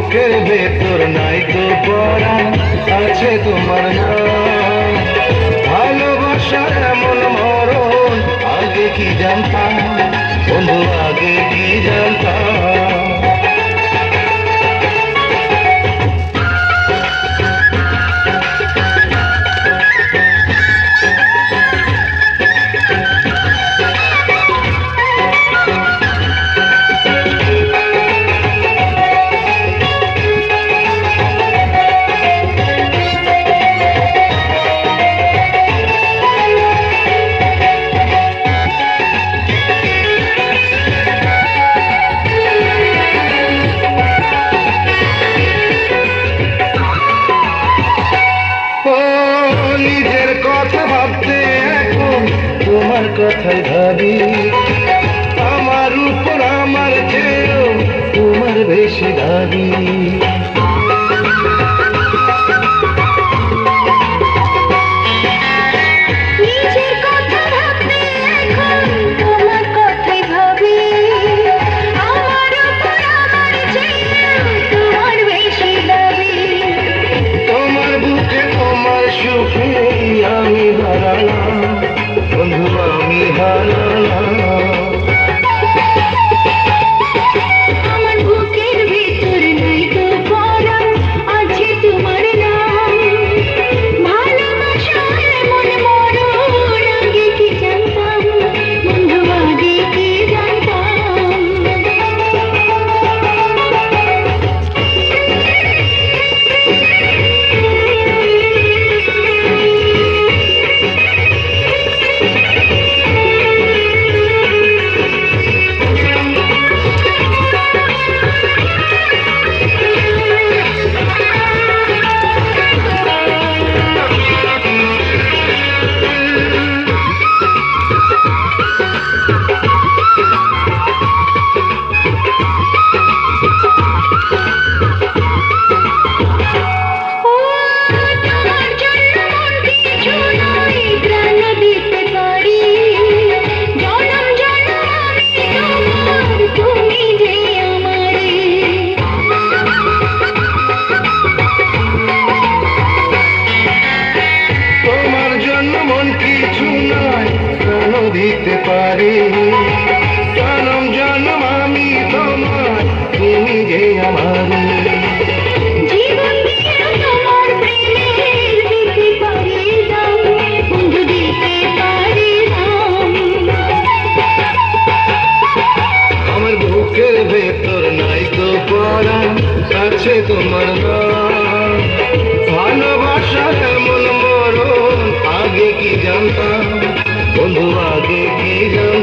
বুকের ভেতর নাই তো পরাণ, আছে তোমার নাম। ভালোবাসা এমন মরণ, আগে কি জানতাম বন্ধু, আগে কি জানতাম। নিজের কথা ভাবতে এখন তোমার কথাই ভাবি, আমার উপর আমার চেয়েও তোমার বেশি দাবি। আমি হারালাম বন্ধু, আমি হারালাম। আমার বুকের ভিতর নাই তো পরাণ, আছে তোমার নাম। ভালোবাসা এমন মরণ, আগে কি জানতাম বন্ধু, আগে কি জানতাম। দিতে পারি জনম জনম আমি তোমার, তুমি যে আমার। জীবন দিয়ে তোমার প্রেমের দিতে পারি দাম, বন্ধু দিতে পারি দাম। আমার বুকের ভেতর নাই তো পরাণ, আছে তোমার নাম। ভালোবাসা এমন মরণ, আগে কি জানতাম বন্ধু, আগে কি জানতাম।